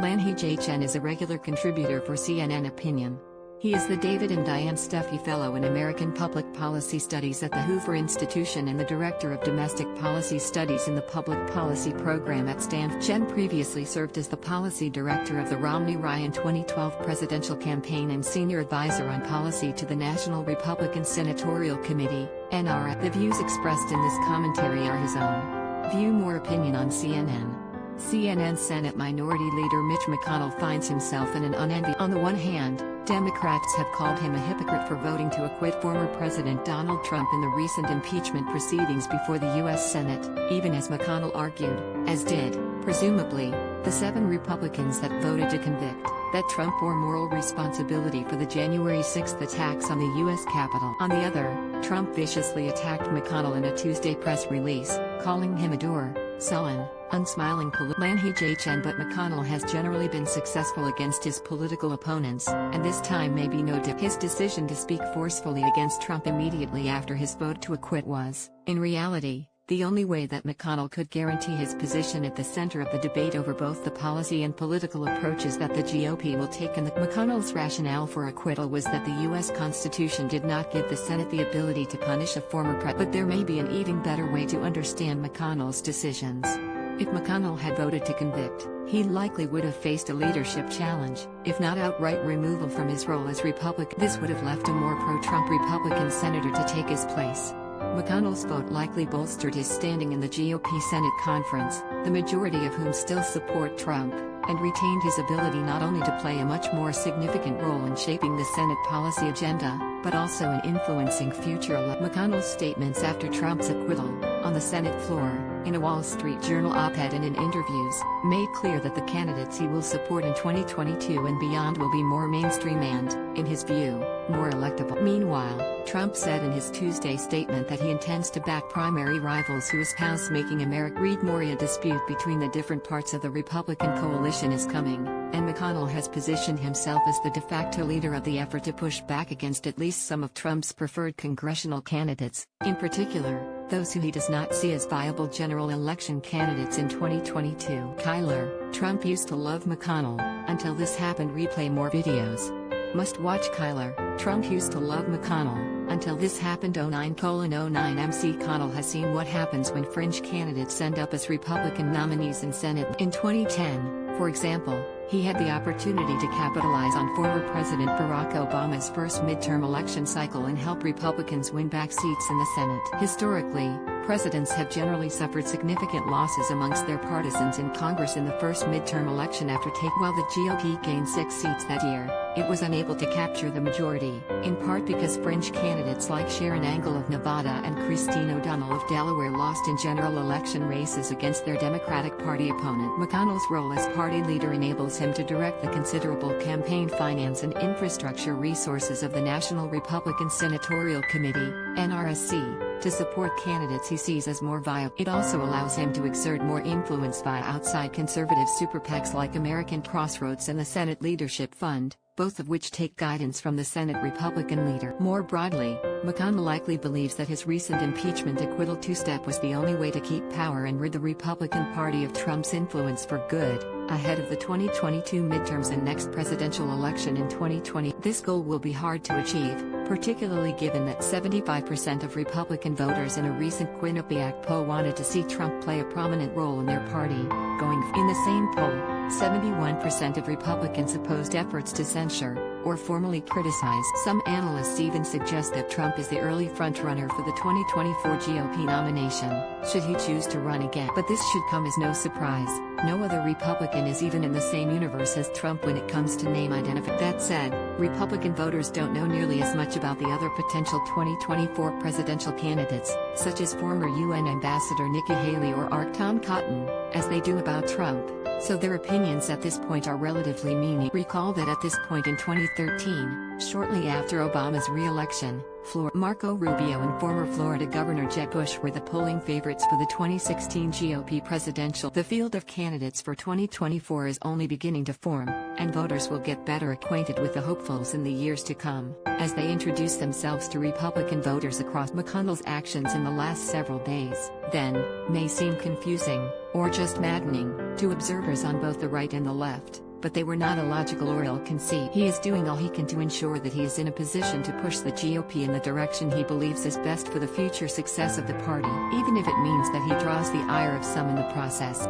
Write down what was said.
Lanhee Chen is a regular contributor for CNN Opinion. He is the David and Diane Steffy Fellow in American Public Policy Studies at the Hoover Institution and the Director of Domestic Policy Studies in the Public Policy Program at Stanford. Chen previously served as the Policy Director of the Romney-Ryan 2012 presidential campaign and Senior Advisor on Policy to the National Republican Senatorial Committee, NRS. The views expressed in this commentary are his own. View more opinion on CNN. CNN Senate Minority Leader Mitch McConnell finds himself in an unenviable. On the one hand, Democrats have called him a hypocrite for voting to acquit former President Donald Trump in the recent impeachment proceedings before the U.S. Senate, even as McConnell argued, as did, presumably, the 7 Republicans that voted to convict, that Trump bore moral responsibility for the January 6 attacks on the U.S. Capitol. On the other, Trump viciously attacked McConnell in a Tuesday press release, calling him a dour, sullen, unsmiling Lanhee Chen. But McConnell has generally been successful against his political opponents, and this time may be no different. His decision to speak forcefully against Trump immediately after his vote to acquit was, in reality, the only way that McConnell could guarantee his position at the center of the debate over both the policy and political approaches that the GOP will take. And McConnell's rationale for acquittal was that the U.S. Constitution did not give the Senate the ability to punish a former president. But there may be an even better way to understand McConnell's decisions. If McConnell had voted to convict, he likely would have faced a leadership challenge, if not outright removal from his role as Republican. This would have left a more pro-Trump Republican senator to take his place. McConnell's vote likely bolstered his standing in the GOP Senate conference, the majority of whom still support Trump, and retained his ability not only to play a much more significant role in shaping the Senate policy agenda, but also in influencing future elections. McConnell's statements after Trump's acquittal, on the Senate floor, in a Wall Street Journal op-ed and in interviews, made clear that the candidates he will support in 2022 and beyond will be more mainstream and, in his view, more electable. Meanwhile, Trump said in his Tuesday statement that he intends to back primary rivals who espouse making America. Read more. A dispute between the different parts of the Republican coalition is coming, and McConnell has positioned himself as the de facto leader of the effort to push back against at least some of Trump's preferred congressional candidates, in particular, those who he does not see as viable general election candidates in 2022. Kyler, Trump used to love McConnell, until this happened. Replay more videos. Must watch Kyler, Trump used to love McConnell, until this happened. 09:09 MC Connell has seen what happens when fringe candidates end up as Republican nominees in Senate. In 2010, for example, he had the opportunity to capitalize on former President Barack Obama's first midterm election cycle and help Republicans win back seats in the Senate. Historically, presidents have generally suffered significant losses amongst their partisans in Congress in the first midterm election after taking. While the GOP gained 6 seats that year, it was unable to capture the majority, in part because fringe candidates like Sharon Angle of Nevada and Christine O'Donnell of Delaware lost in general election races against their Democratic Party opponent. McConnell's role as party leader enables him to direct the considerable campaign finance and infrastructure resources of the National Republican Senatorial Committee, NRSC, to support candidates he sees as more viable. It also allows him to exert more influence via outside conservative super PACs like American Crossroads and the Senate Leadership Fund, both of which take guidance from the Senate Republican leader. More broadly, McConnell likely believes that his recent impeachment acquittal two-step was the only way to keep power and rid the Republican Party of Trump's influence for good, ahead of the 2022 midterms and next presidential election in 2020. This goal will be hard to achieve, particularly given that 75% of Republican voters in a recent Quinnipiac poll wanted to see Trump play a prominent role in their party. In the same poll, 71% of Republicans opposed efforts to censure, or formally criticize. Some analysts even suggest that Trump is the early frontrunner for the 2024 GOP nomination, should he choose to run again. But this should come as no surprise. No other Republican is even in the same universe as Trump when it comes to name identification. That said, Republican voters don't know nearly as much about the other potential 2024 presidential candidates, such as former UN Ambassador Nikki Haley or ARC Tom Cotton, as they do about Trump, so their opinions at this point are relatively meaningless. Recall that at this point in 2013, shortly after Obama's re-election, Marco Rubio and former Florida Governor Jeb Bush were the polling favorites for the 2016 GOP presidential. The field of candidates for 2024 is only beginning to form, and voters will get better acquainted with the hopefuls in the years to come, as they introduce themselves to Republican voters across. McConnell's actions in the last several days, then, may seem confusing, or just maddening, to observers on both the right and the left. but they were not illogical or ill-conceived. He is doing all he can to ensure that he is in a position to push the GOP in the direction he believes is best for the future success of the party, even if it means that he draws the ire of some in the process.